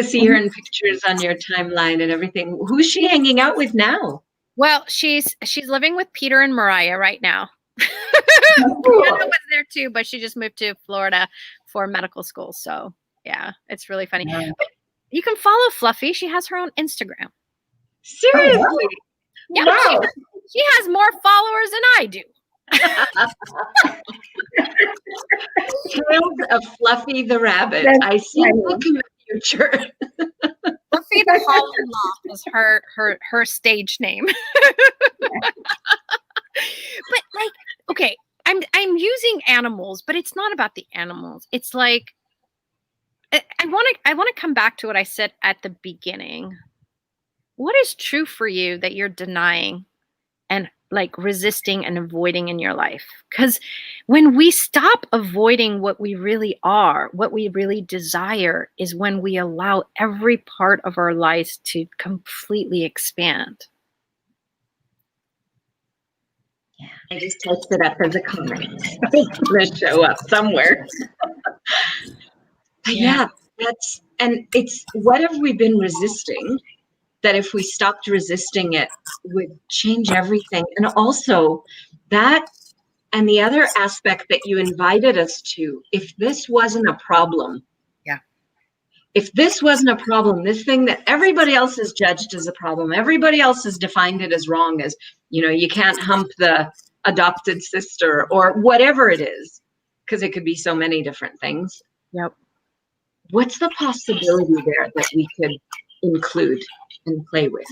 see her in pictures on your timeline and everything. Who's she hanging out with now? Well, she's living with Peter and Mariah right now. Brianna was there too, but she just moved to Florida for medical school. So yeah, it's really funny. Yeah. But you can follow Fluffy. She has her own Instagram. Seriously? Oh, wow. Yeah, Wow. she has more followers than I do. Tales of Fluffy the Rabbit. That's I see funny. look in the future. Fluffy the Hollow is her stage name. But like, okay, I'm using animals, but it's not about the animals. It's like I want to come back to what I said at the beginning. What is true for you that you're denying and like resisting and avoiding in your life? Because when we stop avoiding what we really are, what we really desire is when we allow every part of our lives to completely expand. Yeah, I just typed it up as a comment. It's going to show up somewhere. But yeah, it's what have we been resisting? That if we stopped resisting it would change everything. And also that, and the other aspect that you invited us to, if this wasn't a problem, if this wasn't a problem, this thing that everybody else has judged as a problem, everybody else has defined it as wrong, as, you know, you can't hump the adopted sister or whatever it is, because it could be so many different things. Yep. What's the possibility there that we could include and play with?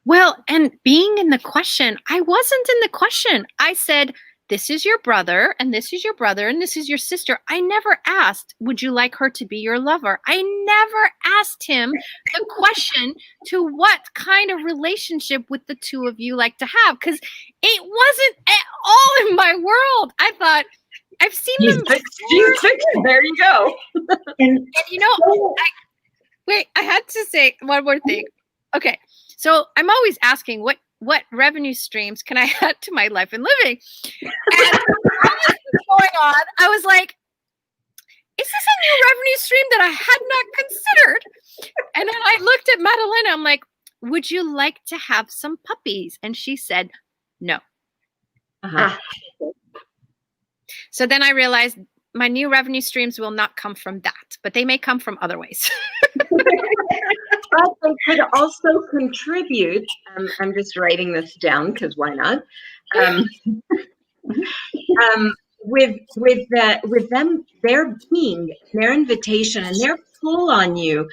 Well, and being in the question, I wasn't in the question. I said, this is your brother, and this is your brother, and this is your sister. I never asked, would you like her to be your lover? I never asked him the question to what kind of relationship would the two of you like to have, because it wasn't at all in my world. I thought, I've seen them before. There you go. And I had to say one more thing. Okay, so I'm always asking, what revenue streams can I add to my life and living? And all this was going on, I was like, is this a new revenue stream that I had not considered? And then I looked at Madalena, I'm like, would you like to have some puppies? And she said, no. Uh-huh. So then I realized my new revenue streams will not come from that, but they may come from other ways. But they could also contribute. I'm just writing this down because why not? With them, their being, their invitation, and their pull on you,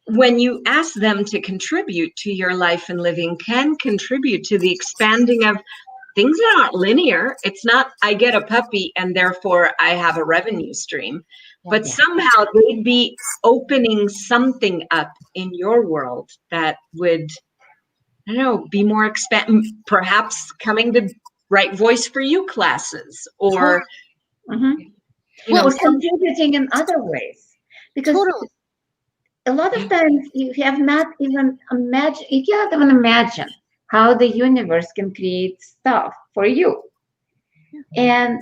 when you ask them to contribute to your life and living, can contribute to the expanding of things that aren't linear. It's not I get a puppy and therefore I have a revenue stream. But somehow they'd be opening something up in your world that would, I don't know, be more perhaps coming to Right Voice for You classes, or or contributing in other ways. Because a lot of times you have not even imagined how the universe can create stuff for you. And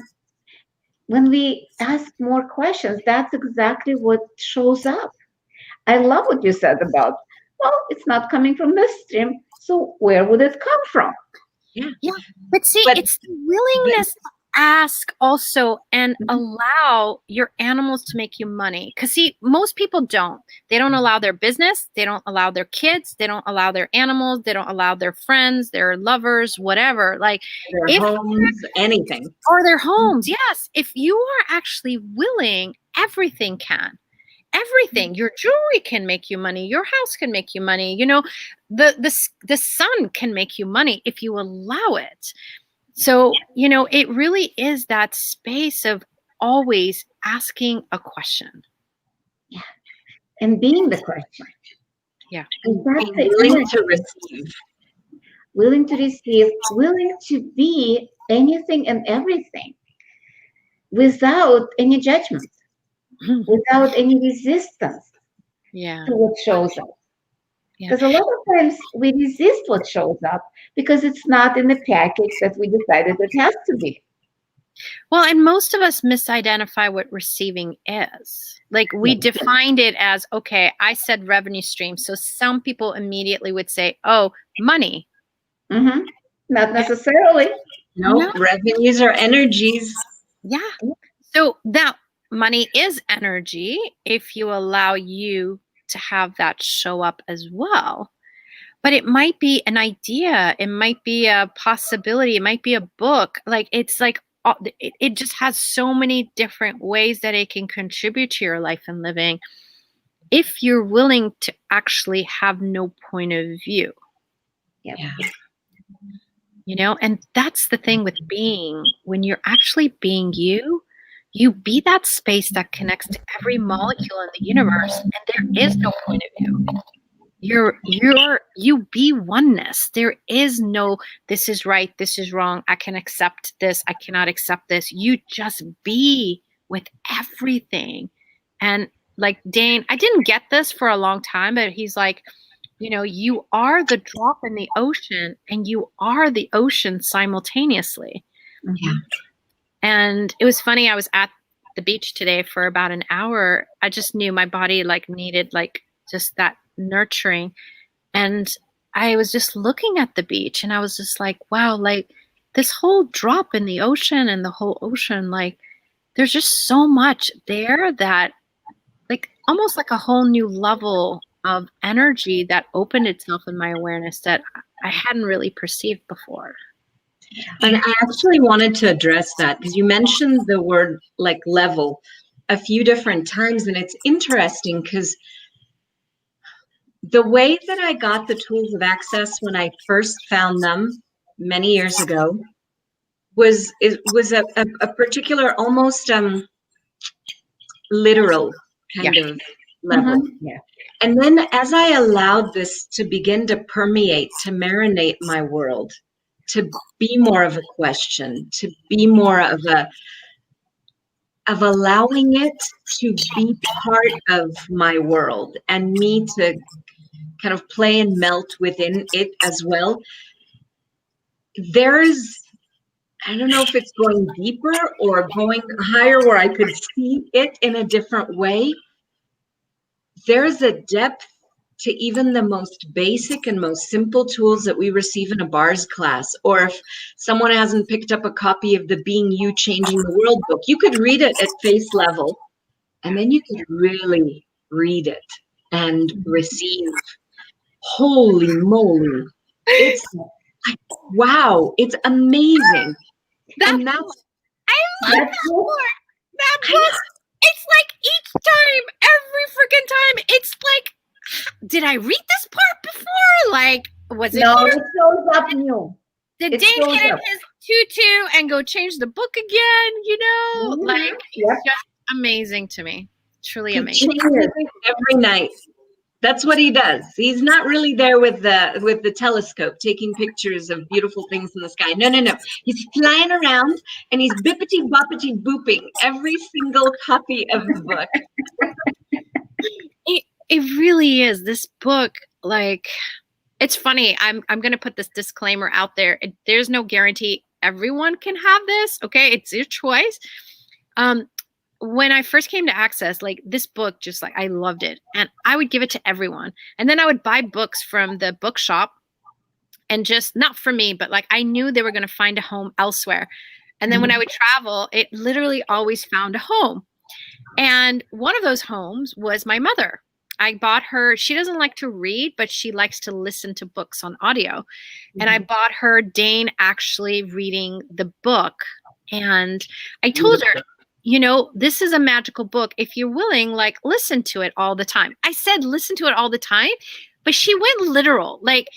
when we ask more questions, that's exactly what shows up. I love what you said about, well, it's not coming from this stream, so where would it come from? Yeah. But see, it's the willingness to ask also and allow your animals to make you money. Because see, most people don't. They don't allow their business. They don't allow their kids. They don't allow their animals. They don't allow their friends, their lovers, whatever. Like their homes, anything. Or their homes, yes. If you are actually willing, everything can. Everything. Your jewelry can make you money. Your house can make you money. You know, the sun can make you money if you allow it. So, you know, it really is that space of always asking a question. Yeah. And being the question. Yeah. And that's being willing to receive. Willing to receive, willing to be anything and everything without any judgment, without any resistance to what shows up. Because a lot of times we resist what shows up because it's not in the package that we decided it has to be. Well, and most of us misidentify what receiving is. Like we defined it as, okay, I said revenue stream. So some people immediately would say, oh, money. Not necessarily. No, revenues are energies. Yeah. So that money is energy if you allow you to have that show up as well. But it might be an idea. It might be a possibility. It might be a book. Like it's like, it just has so many different ways that it can contribute to your life and living if you're willing to actually have no point of view. Yeah. You know, and that's the thing with being. When you're actually being you be that space that connects to every molecule in the universe, and there is no point of view. You be oneness. There is no, this is right, this is wrong, I can accept this, I cannot accept this. You just be with everything. And like Dane, I didn't get this for a long time, but he's like, you know, you are the drop in the ocean and you are the ocean simultaneously. Yeah. And it was funny, I was at the beach today for about an hour. I just knew my body like needed like just that nurturing. And I was just looking at the beach and I was just like, wow, like this whole drop in the ocean and the whole ocean, like there's just so much there that like almost like a whole new level of energy that opened itself in my awareness that I hadn't really perceived before. And I actually wanted to address that because you mentioned the word like level a few different times. And it's interesting because the way that I got the tools of access when I first found them many years ago was a particular, almost literal kind of level. Yeah. And then as I allowed this to begin to permeate, to marinate my world, to be more of a question, to be more of allowing it to be part of my world and me to kind of play and melt within it as well. There's, I don't know if it's going deeper or going higher where I could see it in a different way. There's a depth to even the most basic and most simple tools that we receive in a bars class. Or if someone hasn't picked up a copy of the Being You Changing the World book, you could read it at face level, and then you could really read it and receive. Holy moly. It's like, wow, it's amazing. And that's, I love that book. That book. It's like each time, every freaking time, it's like, did I read this part before? Like, was it? No, it shows up new. Did Dane get in his tutu and go change the book again? You know, like, it's just amazing to me. Truly amazing. Every night. That's what he does. He's not really there with the telescope taking pictures of beautiful things in the sky. No. He's flying around and he's bippity boppity booping every single copy of the book. It really is. This book, like, it's funny. I'm going to put this disclaimer out there. There's no guarantee everyone can have this. Okay. It's your choice. When I first came to Access, like, this book, just like, I loved it, and I would give it to everyone. And then I would buy books from the bookshop, and just, not for me, but like, I knew they were going to find a home elsewhere. And then when I would travel, it literally always found a home. And one of those homes was my mother. I bought her, she doesn't like to read, but she likes to listen to books on audio. And I bought her Dane actually reading the book. And I told her, you know, this is a magical book. If you're willing, like, listen to it all the time. I said, listen to it all the time, but she went literal. Like,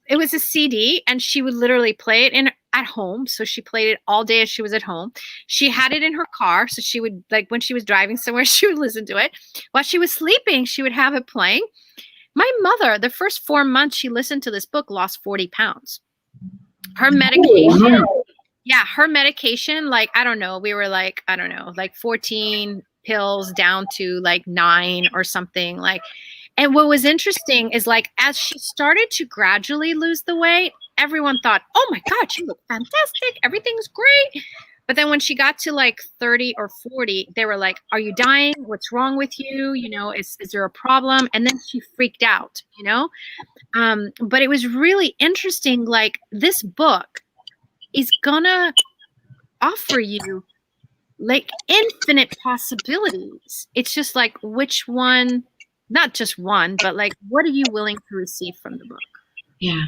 it was a CD, and she would literally play it at home. So she played it all day as she was at home. She had it in her car. So she would, like, when she was driving somewhere, she would listen to it. While she was sleeping, she would have it playing. My mother, the first 4 months she listened to this book, lost 40 pounds. Her medication. Yeah, her medication, like, I don't know, we were like, I don't know, like 14 pills down to like 9 or something. Like, and what was interesting is, like, as she started to gradually lose the weight, everyone thought, oh my God, she looked fantastic. Everything's great. But then when she got to like 30 or 40, they were like, are you dying? What's wrong with you? You know, is there a problem? And then she freaked out, you know? But it was really interesting. Like, this book is gonna offer you like infinite possibilities. It's just like, which one, not just one, but like, what are you willing to receive from the book? Yeah.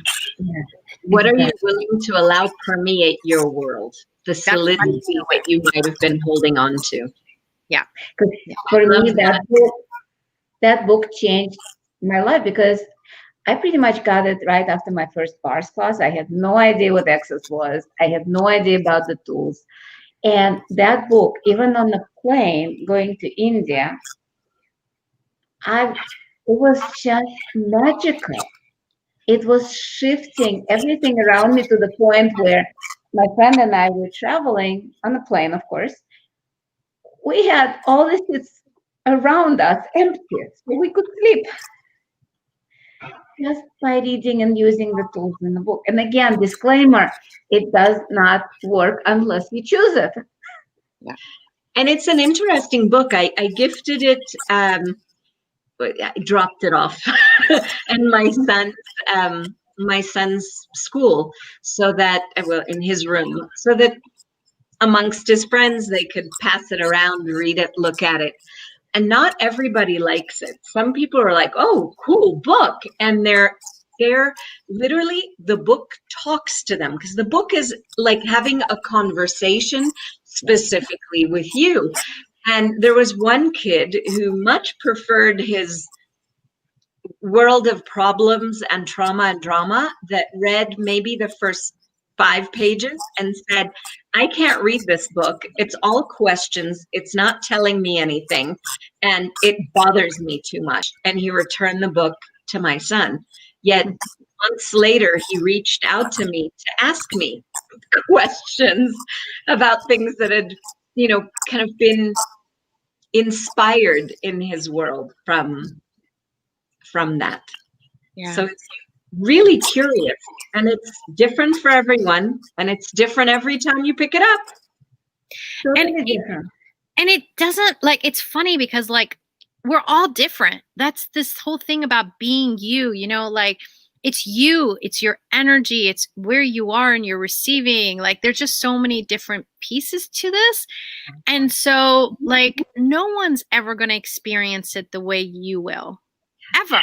What are you willing to allow permeate your world? The solidity that you might have been holding on to. Yeah. For me, that book changed my life, because I pretty much got it right after my first bars class. I had no idea what Access was. I had no idea about the tools. And that book, even on the plane going to India, it was just magical. It was shifting everything around me to the point where my friend and I were traveling on a plane, of course. We had all the seats around us empty, so we could sleep. Just by reading and using the tools in the book. And again, disclaimer, it does not work unless you choose it. Yeah. And it's an interesting book. I gifted it, I dropped it off in my son's school, so that, well, in his room, so that amongst his friends, they could pass it around, read it, look at it. And not everybody likes it. Some people are like, oh, cool book. And they're literally, the book talks to them, because the book is like having a conversation specifically with you. And there was one kid who much preferred his world of problems and trauma and drama that read maybe the first 5 pages and said, I can't read this book. It's all questions. It's not telling me anything. And it bothers me too much. And he returned the book to my son. Yet months later, he reached out to me to ask me questions about things that had, kind of been inspired in his world from that. Yeah. So it's really curious, and it's different for everyone, and it's different every time you pick it up. Totally different. And it doesn't, like, it's funny because, like, we're all different. That's this whole thing about being you, like, it's you, it's your energy, it's where you are and you're receiving. Like, there's just so many different pieces to this. And so, like, no one's ever going to experience it the way you will, ever.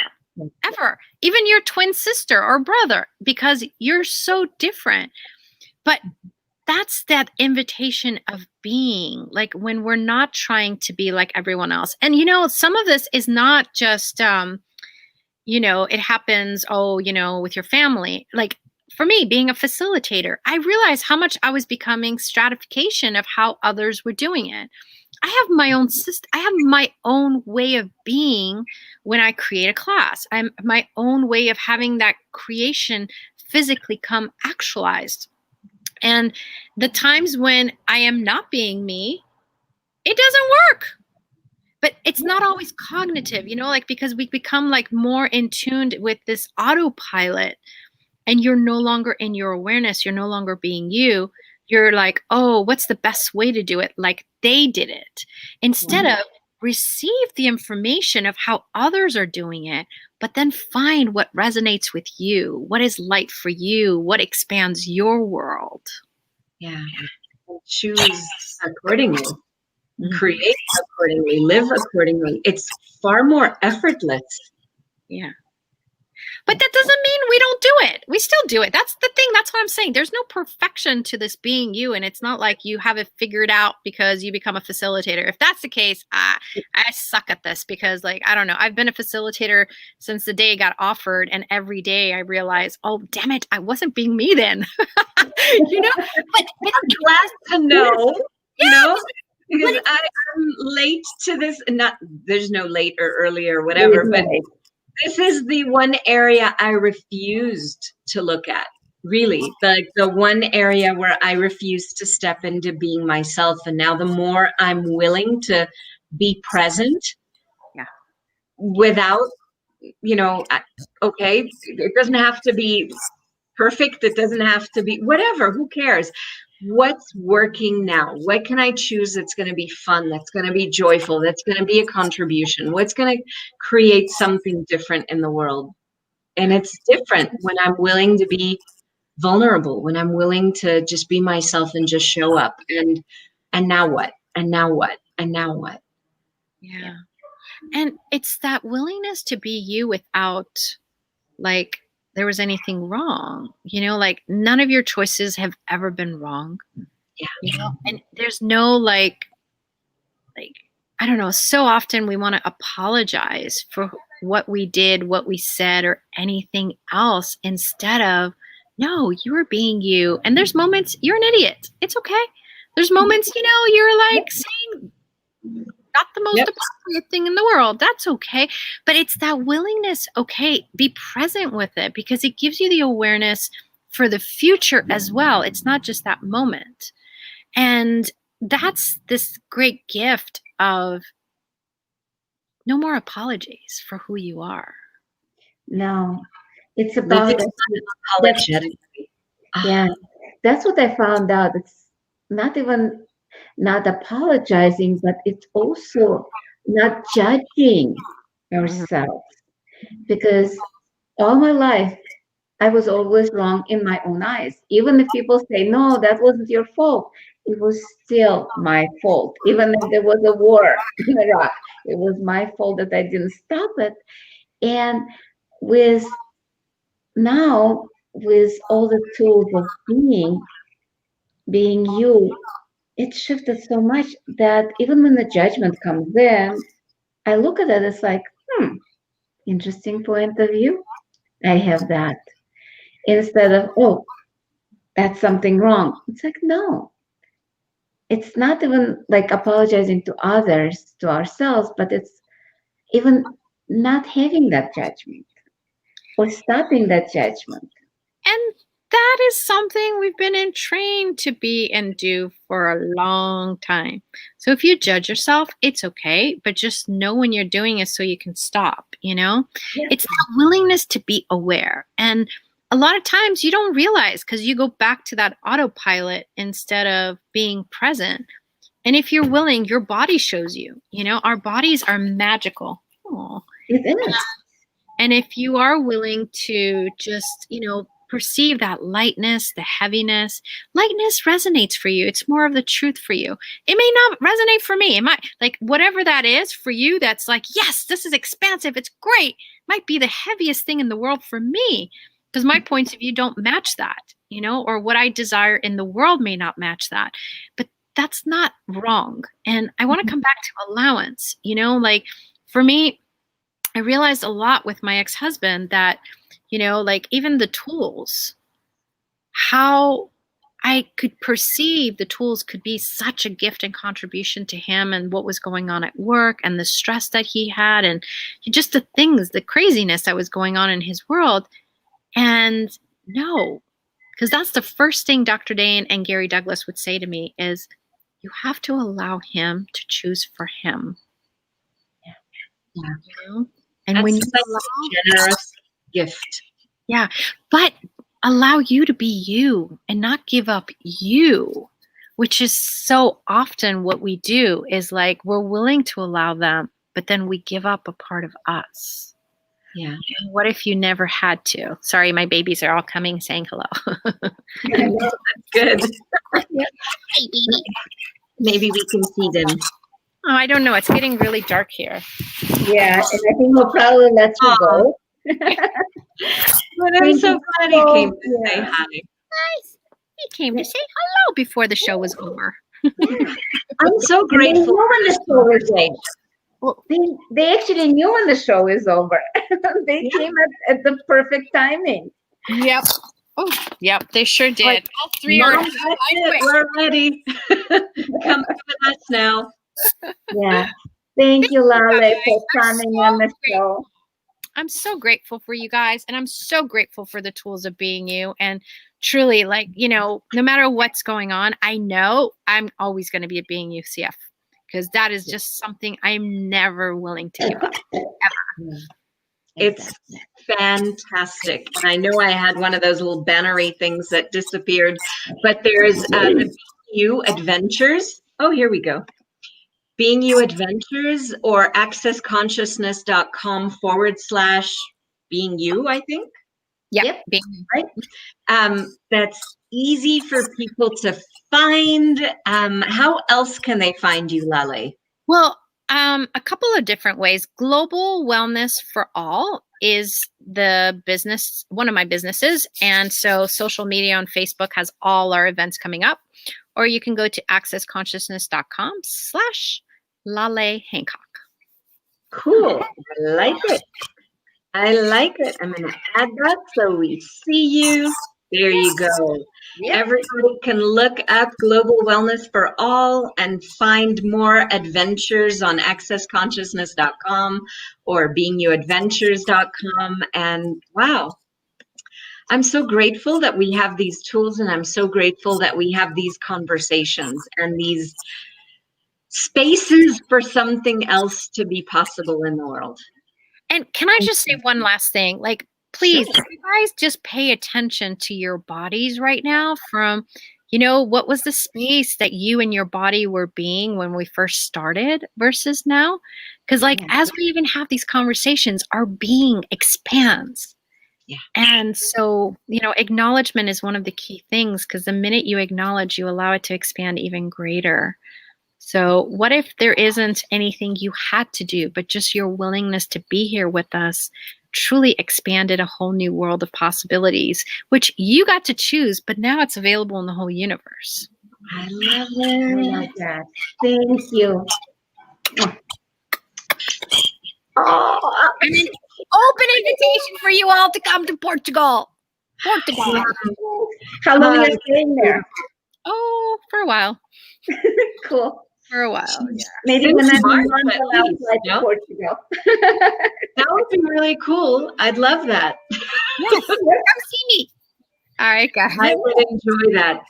Even your twin sister or brother, because you're so different. But that's that invitation of being, like, when we're not trying to be like everyone else. And some of this is not just it happens with your family. Like, for me, being a facilitator, I realized how much I was becoming stratification of how others were doing it. I have my own system. I have my own way of being when I create a class. I'm my own way of having that creation physically come actualized. And the times when I am not being me, it doesn't work. But it's not always cognitive, like, because we become, like, more in tuned with this autopilot, and you're no longer in your awareness. You're no longer being you. You're like, oh, what's the best way to do it? Like they did it. Instead of receive the information of how others are doing it, but then find what resonates with you. What is light for you? What expands your world? Yeah. Choose accordingly. Create accordingly. Live accordingly. It's far more effortless. Yeah. But that doesn't mean we don't do it. We still do it. That's the thing. That's what I'm saying. There's no perfection to this being you. And it's not like you have it figured out because you become a facilitator. If that's the case, I suck at this because, like, I don't know. I've been a facilitator since the day I got offered. And every day I realize, oh, damn it, I wasn't being me then. But I'm glad to know, because I'm late to this. There's no late or early or whatever, but this is the one area I refused to look at, really. The one area where I refused to step into being myself. And now the more I'm willing to be present without, okay, it doesn't have to be perfect. It doesn't have to be whatever. Who cares? What's working now? What can I choose that's going to be fun, that's going to be joyful, that's going to be a contribution? What's going to create something different in the world? And it's different when I'm willing to be vulnerable, when I'm willing to just be myself and just show up. And now what? And now what? And now what? Yeah. And it's that willingness to be you without, like, there was anything wrong, like none of your choices have ever been wrong. Yeah. And there's no like, I don't know. So often we want to apologize for what we did, what we said, or anything else instead of, no, you were being you. And there's moments you're an idiot. It's okay. There's moments, you're like saying not the most appropriate thing in the world. That's okay. But it's that willingness, okay, be present with it because it gives you the awareness for the future as well. It's not just that moment. And that's this great gift of no more apologies for who you are. No, it's about unapologetically. Yeah, that's what I found out. It's not even not apologizing, but it's also not judging yourself. Because all my life, I was always wrong in my own eyes. Even if people say, no, that wasn't your fault, it was still my fault. Even if there was a war in Iraq, it was my fault that I didn't stop it. And with all the tools of being you, it shifted so much that even when the judgment comes in, I look at it as like, interesting point of view. I have that. Instead of, that's something wrong. It's like, no. It's not even like apologizing to others, to ourselves, but it's even not having that judgment or stopping that judgment. And that is something we've been trained to be and do for a long time. So if you judge yourself, it's okay, but just know when you're doing it so you can stop, you know? Yeah. It's that willingness to be aware. And a lot of times you don't realize because you go back to that autopilot instead of being present. And if you're willing, your body shows you, you know, our bodies are magical. Aww. It is. And if you are willing to just, you know, perceive that lightness, the heaviness, lightness resonates for you. It's more of the truth for you. It may not resonate for me. It might, like, whatever that is for you, that's like, yes, this is expansive. It's great. Might be the heaviest thing in the world for me because my points of view don't match that, you know, or what I desire in the world may not match that. But that's not wrong. And I want to come back to allowance, you know, like for me, I realized a lot with my ex-husband that, you know, like even the tools, how I could perceive the tools could be such a gift and contribution to him and what was going on at work and the stress that he had and just the things, the craziness that was going on in his world. And no, because that's the first thing Dr. Dane and Gary Douglas would say to me is you have to allow him to choose for him. Yeah. You know? And That's when you such a generous gift. Yeah, but allow you to be you and not give up you, which is so often what we do is like we're willing to allow them, but then we give up a part of us. Yeah. And what if you never had to? Sorry, my babies are all coming saying hello. That's good. Hey, baby. Maybe we can see them. Oh, I don't know. It's getting really dark here. Yeah, and I think we'll probably let you go. But I'm so glad he came to say hi. Nice. He came to say hello before the show was over. I'm so grateful They knew for when this the show is conversation. over. They actually knew when the show is over. They came at the perfect timing. Yep. Oh, yep. They sure did. Like, all three are. Mom, that's it. We're ready. Come with us now. Yeah. Thank you, Laleh, for coming on the show. I'm so grateful for you guys. And I'm so grateful for the tools of being you. And truly, like, you know, no matter what's going on, I know I'm always going to be a being you CF because that is just something I'm never willing to give up. Ever. It's fantastic. And I know I had one of those little bannery things that disappeared, but there's the You Adventures. Oh, here we go. Being You Adventures or accessconsciousness.com/being you, I think. Yep. Right. That's easy for people to find. How else can they find you, Laleh? Well, a couple of different ways. Global Wellness for All is the business, one of my businesses. And so social media on Facebook has all our events coming up. Or you can go to accessconsciousness.com/Laleh Hancock. Cool. I like it. I like it. I'm going to add that so we see you. There you go. Yep. Everybody can look up Global Wellness for All and find more adventures on accessconsciousness.com or beingyouadventures.com. And wow, I'm so grateful that we have these tools, and I'm so grateful that we have these conversations and these spaces for something else to be possible in the world. And can I just say one last thing? Like, please, you guys just pay attention to your bodies right now from, you know, what was the space that you and your body were being when we first started versus now? Because like, as we even have these conversations, our being expands. Yeah. And so, you know, acknowledgement is one of the key things because the minute you acknowledge, you allow it to expand even greater. So what if there isn't anything you had to do, but just your willingness to be here with us truly expanded a whole new world of possibilities, which you got to choose, but now it's available in the whole universe. I love it. I love that. Thank you. Oh, an open invitation for you all to come to Portugal. Portugal. How long are you staying there? Oh, for a while. Cool. For a while, yeah. Maybe Since when I'm March, in London, at I'll least, fly to no? Portugal. That would be really cool. I'd love that. Yes, come see me. All right, guys. I would enjoy that.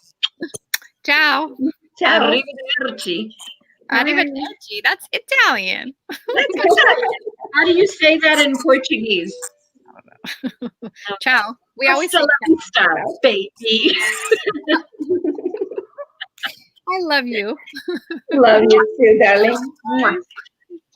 Ciao. Ciao. Arrivederci. Arrivederci. That's Italian. How do you say that in Portuguese? Ciao. We always say Hasta la vista, baby. I love you. Love you too, darling. Mwah.